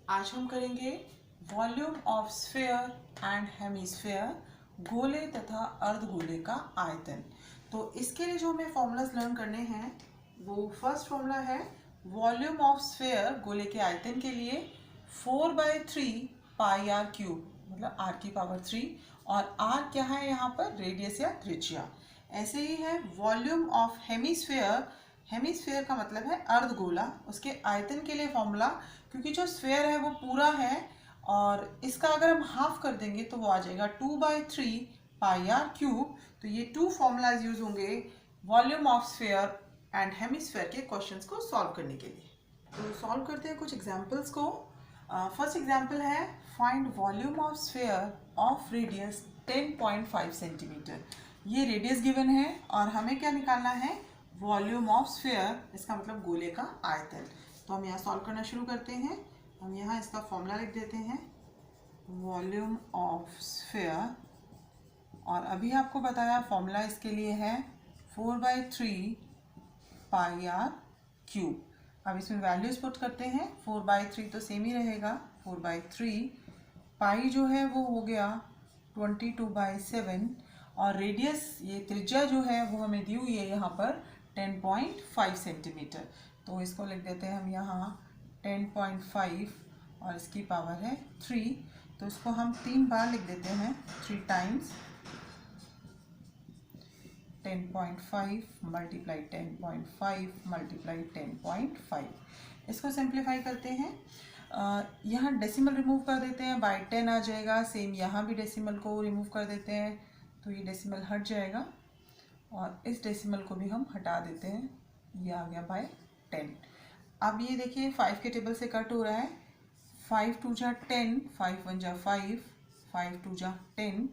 आज हम करेंगे volume of sphere and hemisphere, गोले तथा अर्धगोले का आयतन। तो इसके लिए जो हमें फॉर्मूलाज लर्न करने हैं वो फर्स्ट फॉर्मूला है वॉल्यूम ऑफ स्फीयर गोले के आयतन के लिए 4/3 पाई आर क्यूब, मतलब r की पावर 3, और r क्या है यहाँ पर, रेडियस या त्रिज्या। ऐसे ही है वॉल्यूम ऑफ हेमिस्फीयर, हेमिस्फीयर का मतलब है अर्धगोला, उसके आयतन के लिए फॉर्मूला, क्योंकि जो स्फीयर है वो पूरा है और इसका अगर हम हाफ कर देंगे तो वो आ जाएगा 2/3 पाई आर क्यूब। तो ये टू फॉर्मूलाज यूज होंगे volume of sphere and hemisphere के क्वेश्चंस को सॉल्व करने के लिए। तो सॉल्व करते हैं कुछ एग्जांपल्स को। फर्स्ट एग्जांपल है find volume of sphere of radius 10.5 centimetre. ये रेडियस गिवन है और हमें क्या निकालना है, वॉल्यूम ऑफ स्फीयर, इसका मतलब गोले का आयतन। तो हम यहाँ सॉल्व करना शुरू करते हैं। हम यहाँ इसका फॉर्मूला लिख देते हैं वॉल्यूम ऑफ स्फीयर, और अभी आपको बताया फॉर्मूला इसके लिए है 4/3 पाई आर क्यूब। अब इसमें वैल्यूज पुट करते हैं। 4/3 तो सेम ही रहेगा, 4/3 पाई जो है वो हो गया 22/7, और रेडियस ये त्रिज्या जो है वो हमें दी हुई है यहाँ पर 10.5 सेंटीमीटर। तो इसको लिख देते हैं हम यहाँ 10.5 और इसकी पावर है 3। तो इसको हम 3 बार लिख देते हैं, 3 टाइम्स 10.5 मल्टीप्लाई 10.5 मल्टीप्लाई 10.5। इसको सिंप्लीफाई करते हैं। यहाँ डेसिमल रिमूव कर देते हैं, बाय 10 आ जाएगा। सेम यहाँ भी डेसिमल को रिमूव कर देते हैं तो ये डेसिमल हट जाएगा, और इस डेसिमल को भी हम हटा देते हैं, ये आ गया बाय 10। अब ये देखिए 5 के टेबल से कट हो रहा है। 5 2 जा 10, 5 1 जा 5, 5 2 जा 10,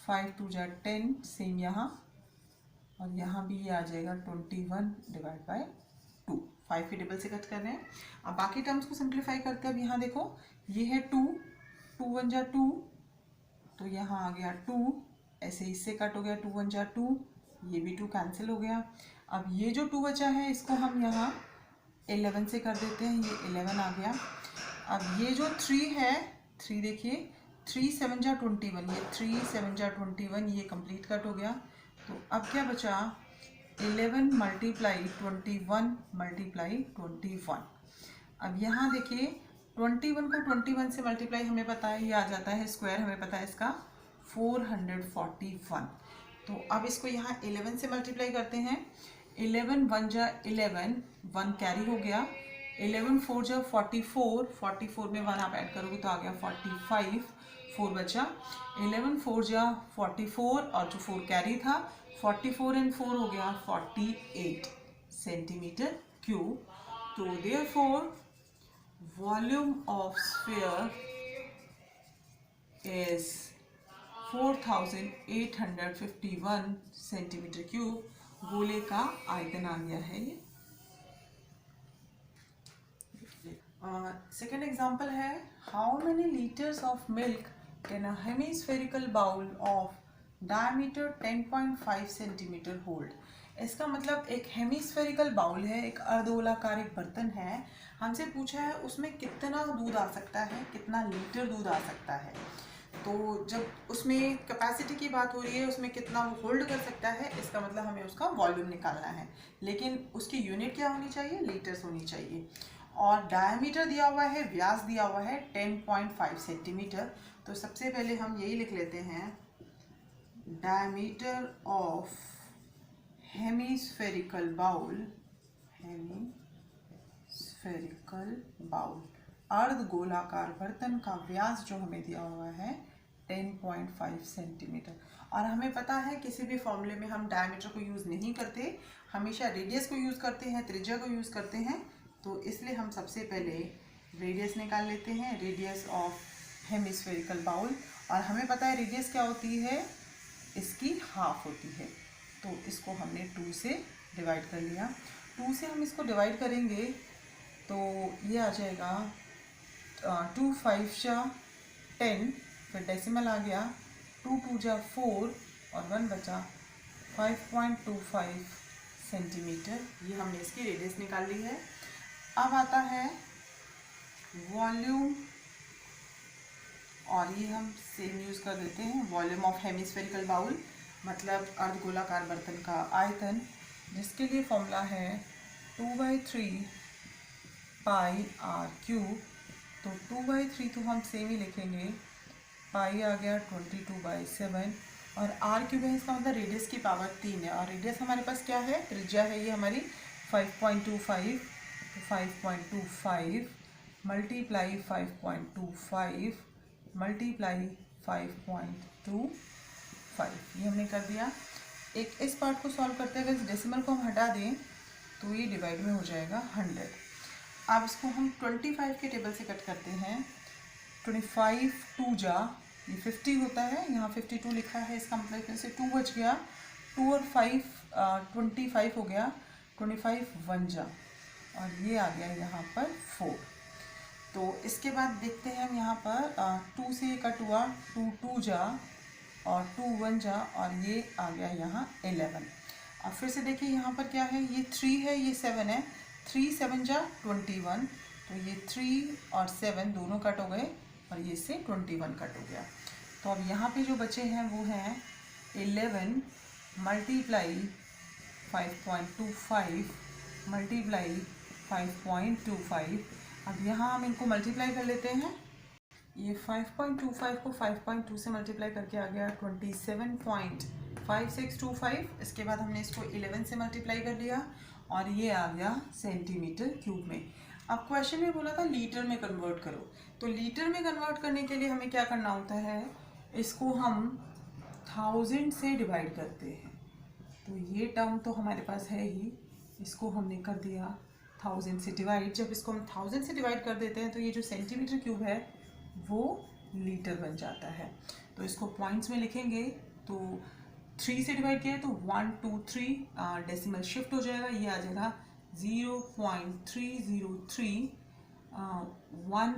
5 2 जा 10, सेम यहाँ, और यहाँ भी ये आ जाएगा 21/2। 5 के टेबल से कट कर रहे हैं। अब बाकी टर्म्स को सिंप्लीफाई करते हैं। अब यहाँ देखो ये है 2, 2 1 जा 2, तो यहाँ आ गया 2, ऐसे इससे कट हो गया 2 1 जा 2, ये भी 2 कैंसिल हो गया। अब ये जो 2 बचा है इसको हम यहाँ 11 से कर देते हैं, ये 11 आ गया। अब ये जो 3 है, 3 देखिए 3 7 जा 21, ये 3 7 जा 21, ये कंप्लीट कट हो गया। तो अब क्या बचा, 11 मल्टीप्लाई 21 मल्टीप्लाई 21। अब यहाँ देखिए 21 को 21 से मल्टीप्लाई हमें पता है, ये आ जाता है स्क्वायर, हमें पता है इसका 441। तो अब इसको यहाँ 11 से मल्टीप्लाई करते हैं। 11 1 जा 11, 1 कैरी हो गया। 11 4 जा 44, 44 में 1 आप ऐड करोगे तो आ गया 45, 4 बचा। 11 4 जा 44 और जो 4 कैरी था, 44 एंड 4 हो गया 48 सेंटीमीटर क्यूब। तो therefore volume of sphere is 4851 centimetre cube. गोले का आयतन आ गया है ये। सेकेंड एग्जाम्पल है how many litres of milk can a hemispherical bowl of diameter 10.5 centimetre hold. इसका मतलब एक हेमिस्फेरिकल बाउल है, एक अर्धगोलाकार एक बर्तन है। हमसे पूछा है उसमें कितना दूध आ सकता है, कितना लीटर दूध आ सकता है। तो जब उसमें कैपेसिटी की बात हो रही है, उसमें कितना वो होल्ड कर सकता है, इसका मतलब हमें उसका वॉल्यूम निकालना है। लेकिन उसकी यूनिट क्या होनी चाहिए, लीटर्स होनी चाहिए। और डायमीटर दिया हुआ है, व्यास दिया हुआ है 10.5 सेंटीमीटर। तो सबसे पहले हम यही लिख लेते हैं, diameter of hemispherical bowl, hemispherical bowl, अर्धगोलाकार बर्तन का व्यास जो हमें दिया हुआ है 10.5 सेंटीमीटर। और हमें पता है किसी भी फॉर्मूले में हम डायमीटर को यूज़ नहीं करते, हमेशा रेडियस को यूज़ करते हैं, त्रिज्या को यूज़ करते हैं। तो इसलिए हम सबसे पहले रेडियस निकाल लेते हैं, रेडियस ऑफ हेमिस्फेरिकल बाउल। और हमें पता है रेडियस क्या होती है, इसकी हाफ होती है। तो इसको हमने 2 से डिवाइड कर लिया। 2 से हम इसको डिवाइड करेंगे तो ये आ जाएगा 2 5 जा 10, फिर डेसिमल आ गया, 2 2 जा 4 और 1 बचा 5.25 सेंटीमीटर। ये हमने इसकी रेडियस निकाल ली है। अब आता है वॉल्यूम, और ये हम सेम यूज़ कर देते हैं, वॉल्यूम ऑफ हेमिस्फेरिकल बाउल, मतलब अर्धगोलाकार बर्तन का आयतन, जिसके लिए फॉर्मूला है 2/3 पाई आर क्यूब। तो 2/3 तो हम सेम ही लिखेंगे, पाई आ गया 22/7, और आर क्यूब है, इसका मतलब रेडियस की पावर 3 है, और रेडियस हमारे पास क्या है, त्रिज्या है ये हमारी 5.25, तो 5.25 मल्टीप्लाई 5.25 मल्टीप्लाई 5.25, ये हमने कर दिया। एक इस पार्ट को सॉल्व करते हैं, अगर इस डेसिमल को हम हटा दें तो ये डिवाइड में हो जाएगा 100। अब इसको हम 25 के टेबल से कट करते हैं। 25 2 जा, ये 50 होता है, यहाँ 52 लिखा है, इसका मतलब फिर से 2 बच गया, 2 और 5 25 हो गया, 25 1 जा, और ये आ गया यहाँ पर 4। तो इसके बाद देखते हैं हम यहाँ पर 2 से ये कट हुआ, 2 2 जा और 2 1 जा, और ये आ गया यहाँ 11। अब फिर से देखिए यहाँ पर क्या है, ये 3 है, ये 7 है, 3 7 जा 21, तो ये 3 और 7 दोनों कट हो गए, और ये से 21 कट हो गया। तो अब यहाँ पे जो बचे हैं वो हैं 11 मल्टीप्लाई 5.25 मल्टीप्लाई 5.25। अब यहाँ हम इनको मल्टीप्लाई कर लेते हैं, ये 5.25 को 5.2 से मल्टीप्लाई करके आ गया 27.5625। इसके बाद हमने इसको 11 से मल्टीप्लाई कर लिया, और ये आ गया सेंटीमीटर क्यूब में। अब क्वेश्चन में बोला था लीटर में कन्वर्ट करो, तो लीटर में कन्वर्ट करने के लिए हमें क्या करना होता है, इसको हम 1000 से डिवाइड करते हैं। तो ये टर्म तो हमारे पास है ही, इसको हमने कर दिया 1000 से डिवाइड। जब इसको हम 1000 से डिवाइड कर देते हैं तो ये जो सेंटीमीटर क्यूब है वो लीटर बन जाता है। तो इसको पॉइंट्स में लिखेंगे, तो 3 से डिवाइड किया है तो 1 2 3, डेसिमल शिफ्ट हो जाएगा, ये आ जाएगा 0.303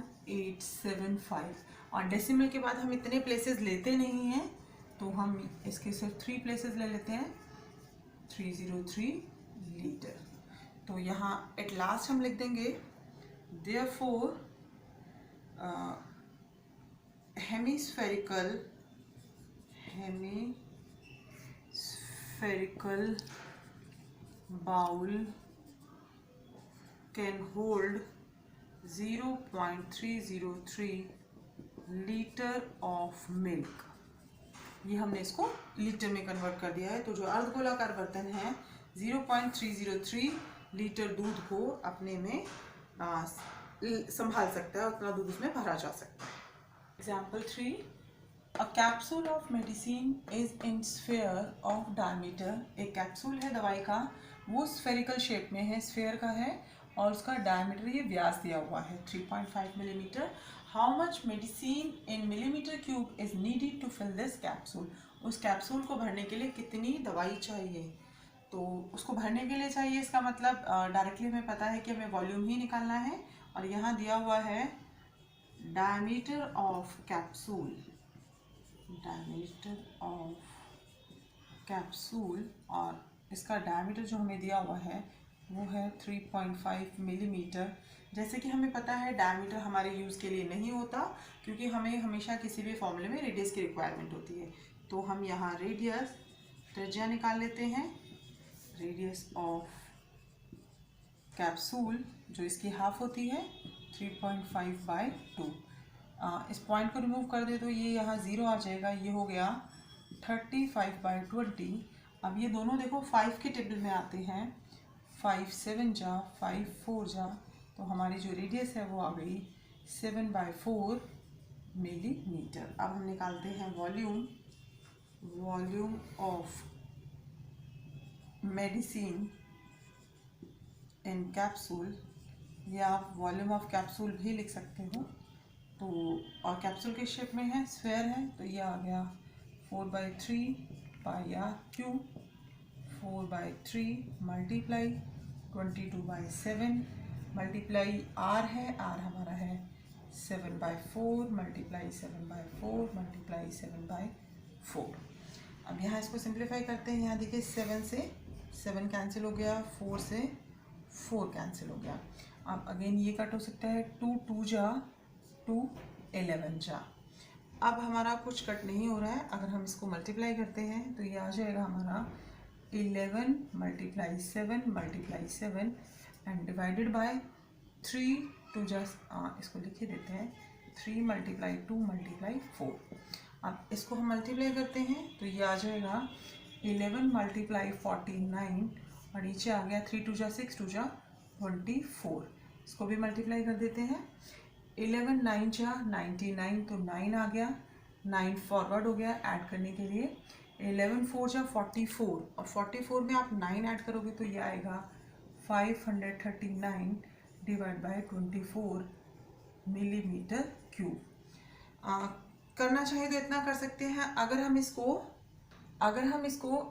1875। और डेसिमल के बाद हम इतने प्लेसेस लेते नहीं हैं, तो हम इसके सिर्फ 3 प्लेसेस ले लेते हैं, 303 लीटर। तो यहाँ एट लास्ट हम लिख देंगे therefore hemispherical bowl can hold 0.303 litre of milk. ये हमने इसको लीटर में कन्वर्ट कर दिया है। तो जो अर्धगोलाकार बर्तन है 0.303 लीटर दूध को अपने में संभाल सकता है, उतना दूध उसमें भरा जा सकता है। Example 3, a capsule of medicine is in sphere of diameter. एक कैप्सूल है दवाई का, वो स्फेरिकल शेप में है, स्फीयर का है, और उसका डायमीटर, ये व्यास दिया हुआ है 3.5 millimetre. How much medicine in millimetre cube is needed to fill this capsule. उस कैप्सूल को भरने के लिए कितनी दवाई चाहिए, तो उसको भरने के लिए चाहिए, इसका मतलब डायरेक्टली हमें पता है कि हमें वॉल्यूम ही निकालना है, और यहाँ दिया हुआ है diameter of capsule, diameter of capsule, और इसका डायमीटर जो हमें दिया हुआ है वो है 3.5 मिलीमीटर। जैसे कि हमें पता है डायमीटर हमारे यूज़ के लिए नहीं होता, क्योंकि हमें हमेशा किसी भी फॉर्मूले में रेडियस की रिक्वायरमेंट होती है। तो हम यहाँ रेडियस, त्रिज्या निकाल लेते हैं, रेडियस ऑफ कैप्सूल जो इसकी हाफ होती है 3.5/2। इस पॉइंट को रिमूव कर दे तो ये यहाँ 0 आ जाएगा, ये हो गया 35/20। अब ये दोनों देखो 5 के टेबल में आते हैं, 5 7 जा 5 4 जा, तो हमारी जो रेडियस है वो आ गई 7/4 मिलीमीटर। अब हम निकालते हैं volume of medicine in capsule, या आप वॉल्यूम ऑफ कैप्सूल भी लिख सकते हो। तो और कैप्सूल के शेप में है, स्फेयर है, तो ये आ गया 4/3 pi R cube, 4/3 multiply 22/7 multiply R है, आर हमारा है 7/4 मल्टीप्लाई 7/4 मल्टीप्लाई 7/4। अब यहाँ इसको सिंप्लीफाई करते हैं, यहाँ देखिए 7 से 7 कैंसिल हो गया, 4 से 4 कैंसिल हो गया। अब अगेन ये कट हो सकता है, 2 2 जा 2 11 जा। अब हमारा कुछ कट नहीं हो रहा है, अगर हम इसको मल्टीप्लाई करते हैं तो ये आ जाएगा हमारा 11 × 7 × 7 एंड डिवाइडेड बाय 3 2 जा, इसको लिख ही देते हैं, 3 × 2 × 4। अब इसको हम मल्टीप्लाई करते हैं तो ये आ जाएगा 11 × 49 और नीचे आ गया 3 2 जा 6 2 जा 24। इसको भी मल्टीप्लाई कर देते हैं, 11 9 जा 99 तो 9 आ गया, 9 फॉरवर्ड हो गया ऐड करने के लिए, 11 4 जा 44 और 44 में आप 9 ऐड करोगे तो ये आएगा 539 डिवाइड बाय 24 मिलीमीटर क्यूब। करना चाहे तो इतना कर सकते हैं। अगर हम इसको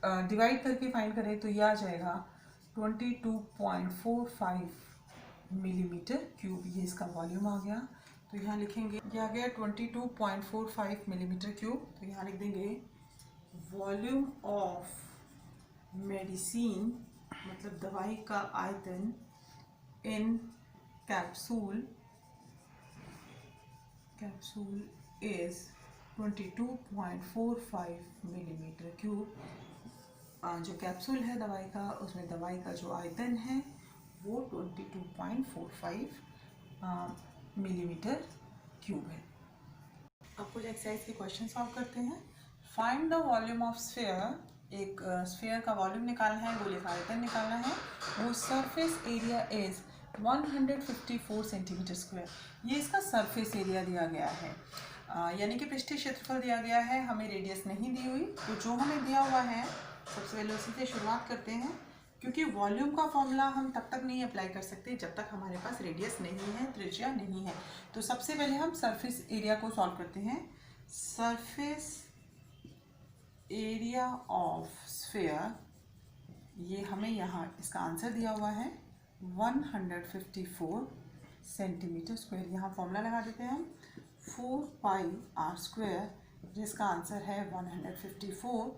डिवाइड करके फाइंड करें तो ये आ जाएगा 22.45 मिलीमीटर क्यूब, ये इसका वॉल्यूम आ गया। तो यहाँ लिखेंगे, ये आ गया 22.45 मिलीमीटर क्यूब। तो यहाँ लिख देंगे वॉल्यूम ऑफ मेडिसिन, मतलब दवाई का आयतन, इन कैप्सूल इज 22.45 मिलीमीटर क्यूब। जो कैप्सूल है दवाई का, उसमें दवाई का जो आयतन है वो 22.45 मिलीमीटर क्यूब है। अब कुछ एक्सरसाइज के क्वेश्चन सॉल्व करते हैं। Find the volume of sphere. एक स्फीयर का वॉल्यूम निकालना है, गोले का आयतन निकालना है। वो surface area is 154 centimetre square. ये इसका सरफेस एरिया दिया गया है, यानी कि पृष्ठीय क्षेत्रफल दिया गया है, हमें रेडियस नहीं दी हुई। तो जो हमें दिया हुआ है सबसे पहले उसी से शुरुआत करते हैं, क्योंकि वॉल्यूम का फॉर्मूला हम तब तक नहीं अप्लाई कर सकते जब तक हमारे पास रेडियस नहीं है, त्रिज्या नहीं है। तो सबसे पहले हम सरफेस एरिया को सॉल्व करते हैं। सरफेस एरिया ऑफ स्फीयर, ये हमें यहाँ इसका आंसर दिया हुआ है 154 सेंटीमीटर स्क्वायर। यहाँ फॉर्मूला लगा देते हैं हम 4πr², जिसका आंसर है 154।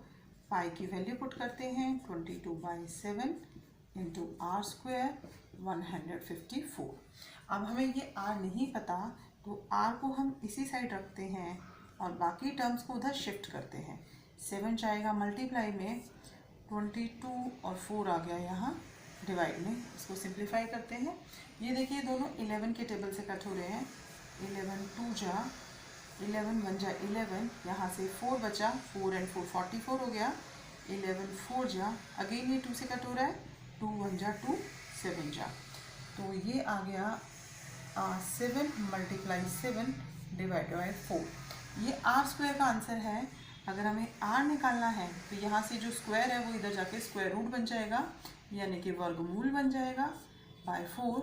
पाई की वैल्यू पुट करते हैं 22/7 इंटू r² 154। अब हमें ये r नहीं पता तो r को हम इसी साइड रखते हैं और बाकी टर्म्स को उधर शिफ्ट करते हैं। 7 जाएगा मल्टीप्लाई में, 22 और 4 आ गया यहाँ डिवाइड में। इसको सिंप्लीफाई करते हैं। ये देखिए दोनों 11 के टेबल से कट हो रहे हैं। 11 2 जा 11 1 जा 11, यहाँ से 4 बचा, 4 and 4 44 हो गया। 11 4 जा, अगेन ये 2 से कट हो रहा है, 2 1 जा 2 7 जा, तो ये आ गया 7 × 7 डिवाइड बाय 4। ये r² का आंसर है। अगर हमें r निकालना है तो यहाँ से जो स्क्वायर है वो इधर जाके स्क्वायर रूट बन जाएगा, यानी कि वर्गमूल बन जाएगा बाय 4।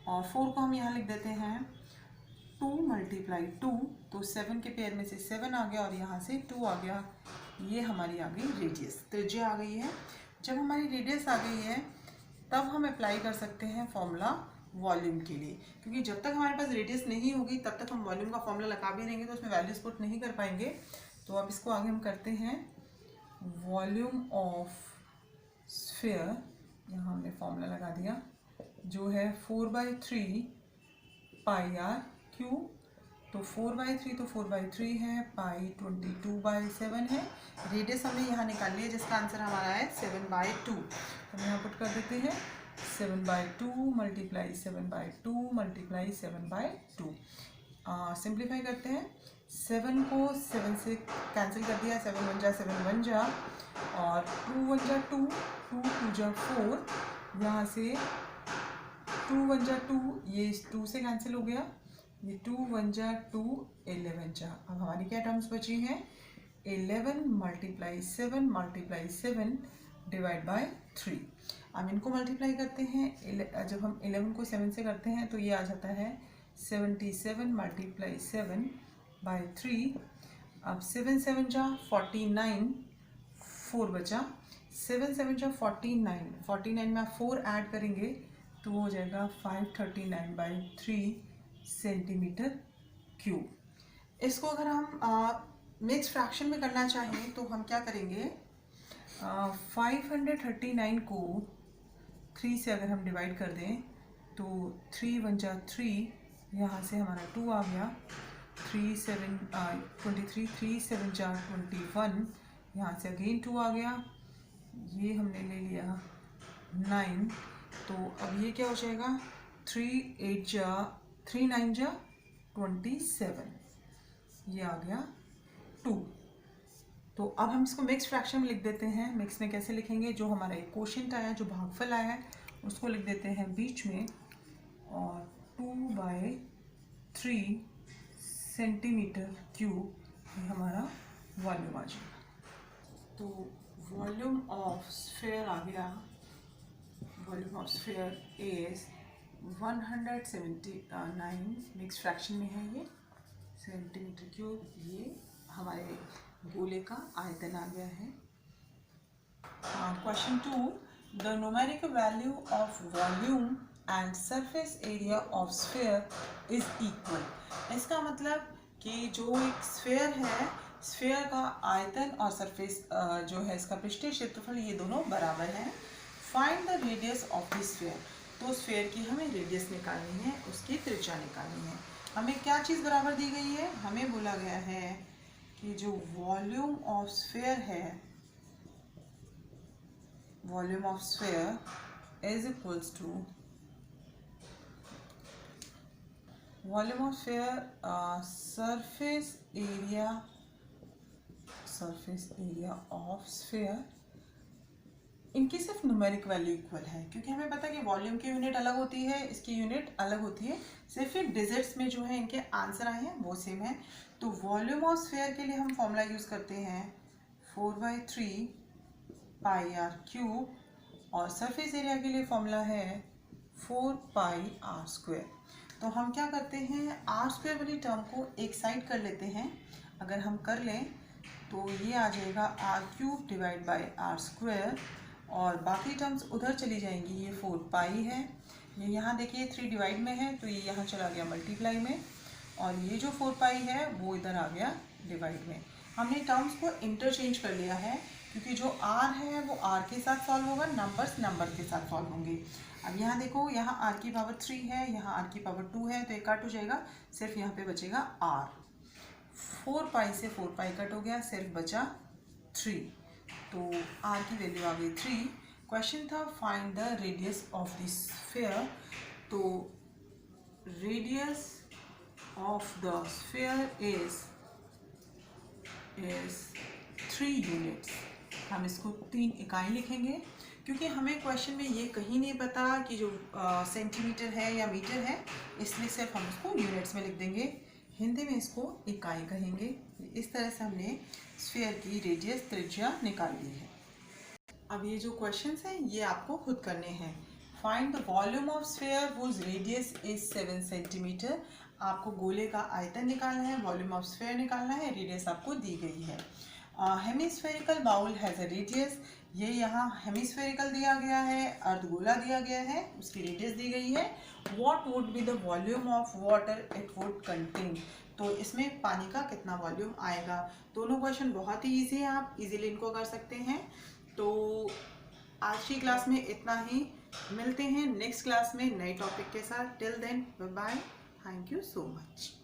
और 4 को हम यहाँ लिख देते हैं 2 × 2, तो 7 के पेयर में से 7 आ गया और यहाँ से 2 आ गया। ये हमारी आ गई रेडियस, त्रिज्या आ गई है। जब हमारी रेडियस आ गई है तब हम अप्लाई कर सकते हैं फॉर्मूला वॉल्यूम के लिए, क्योंकि जब तक हमारे पास रेडियस नहीं होगी तब तक हम वॉल्यूम का फॉर्मूला लगा भी रहेंगे तो उसमें वैल्यूज पुट नहीं कर पाएंगे। तो अब इसको आगे हम करते हैं। वॉल्यूम ऑफ स्फीयर, यहाँ हमने फॉर्मूला लगा दिया जो है 4/3 πr³ तो 4/3 तो 4/3 है, पाई 22/7 है। रेडियस हमने यहाँ निकाल लिया जिसका आंसर हमारा है 7/2। हम यहाँ पुट कर देते हैं 7/2 × 7/2 × 7/2। सिंप्लीफाई करते हैं। 7 को 7 से कैंसिल कर दिया, 7 1 जा 7 1 जा, और 2 1 जा 2, 2 2 जा 4, यहाँ से 2 1 जा 2, ये 2 से कैंसिल हो गया, ये 2 1 जा 2 11 जा। अब हमारी क्या टर्म्स बची हैं, 11 × 7 × 7 डिवाइड बाय 3। अब इनको मल्टीप्लाई करते हैं। जब हम 11 को 7 से करते हैं तो ये आ जाता है 77 × 7 बाय 3। अब 7 7 जा 49, 4 बचा, 7 7 जा 49, 49 में आप 4 ऐड करेंगे तो हो जाएगा 539/3 सेंटीमीटर क्यूब। इसको अगर हम मिक्स फ्रैक्शन में करना चाहें तो हम क्या करेंगे, 539 को 3 से अगर हम डिवाइड कर दें तो 3 1 जा 3, यहाँ से हमारा 2 आ गया। 23 3 7 21, यहाँ से अगेन 2 आ गया। ये हमने ले लिया 9, तो अब ये क्या हो जाएगा, 3 9 जा 27, ये आ गया 2। तो अब हम इसको मिक्स फ्रैक्शन में लिख देते हैं। मिक्स में कैसे लिखेंगे, जो हमारा एक कोशेंट आया, जो भागफल आया है, उसको लिख देते हैं बीच में, और 2/3 सेंटीमीटर क्यूब ये हमारा वॉल्यूम आ जाएगा। तो वॉल्यूम ऑफ स्फीयर आ गया, volume of sphere is 179, mix fraction में है ये, सेंटीमीटर क्यूब। ये हमारे गोले का आयतन आ गया है। Question 2, the numeric value of volume and surface area of sphere is equal. इसका मतलब कि जो एक स्फीयर है, स्फीयर का आयतन और सरफेस जो है इसका पृष्ठीय क्षेत्रफल, ये दोनों बराबर हैं। Find the radius of the sphere. तो स्फीयर की हमें रेडियस निकालनी है, उसकी त्रिज्या निकालनी है। हमें क्या चीज़ बराबर दी गई है, हमें बोला गया है कि जो वॉल्यूम ऑफ स्फीयर है, volume of sphere is equals to volume of sphere surface area of sphere. इनकी सिर्फ न्यूमेरिक वैल्यू इक्वल है, क्योंकि हमें पता है कि वॉल्यूम की यूनिट अलग होती है, इसकी यूनिट अलग होती है, सिर्फ फिर डिजिट्स में जो है इनके आंसर आए हैं वो सेम है। तो वॉल्यूम ऑफ स्फीयर के लिए हम फॉर्मूला यूज़ करते हैं 4/3 पाई आर क्यूब, और सरफेस एरिया के लिए फॉर्मूला है 4 पाई आर स्क्वायर। तो हम क्या करते हैं, आर स्क्वायर वाली टर्म को एक साइड कर लेते हैं। अगर हम कर लें तो ये आ जाएगा r cube divide by r square, और बाकी टर्म्स उधर चली जाएंगी। ये 4 पाई है, ये यहाँ देखिए 3 डिवाइड में है, तो ये यहाँ चला गया मल्टीप्लाई में, और ये जो 4 पाई है वो इधर आ गया डिवाइड में। हमने टर्म्स को इंटरचेंज कर लिया है, क्योंकि जो आर है वो आर के साथ सॉल्व होगा, नंबर्स नंबर के साथ सॉल्व होंगे। अब यहाँ देखो, यहाँ आर की पावर 3 है, यहाँ आर की पावर 2 है, तो एक कट हो जाएगा, सिर्फ यहाँ पे बचेगा आर। 4 पाई से 4 पाई कट हो गया, सिर्फ बचा 3, तो आर की वैल्यू आ गई 3। क्वेश्चन था find the radius of the sphere. तो radius of the sphere is 3 units. हम इसको 3 इकाई लिखेंगे, क्योंकि हमें क्वेश्चन में ये कहीं नहीं पता कि जो सेंटीमीटर है या मीटर है, इसलिए सिर्फ हम इसको यूनिट्स में लिख देंगे। हिंदी में इसको इकाई कहेंगे। इस तरह से हमने स्फीयर की रेडियस त्रिज्या निकाल ली है। अब ये जो क्वेश्चंस हैं ये आपको खुद करने हैं। Find the volume of sphere whose radius is 7 centimetre. आपको गोले का आयतन निकालना है, वॉल्यूम ऑफ स्फीयर निकालना है, रेडियस आपको दी गई है। Hemispherical bowl has a radius. ये यहाँ हेमिस्फेरिकल दिया गया है, अर्धगोला दिया गया है, उसकी रेडियस दी गई है। What would be the volume of water it would contain. तो इसमें पानी का कितना वॉल्यूम आएगा। दोनों क्वेश्चन बहुत ही ईजी है, आप इजीली इनको कर सकते हैं। तो आज की क्लास में इतना ही, मिलते हैं नेक्स्ट क्लास में नए टॉपिक के साथ। Till then bye bye, thank you so much.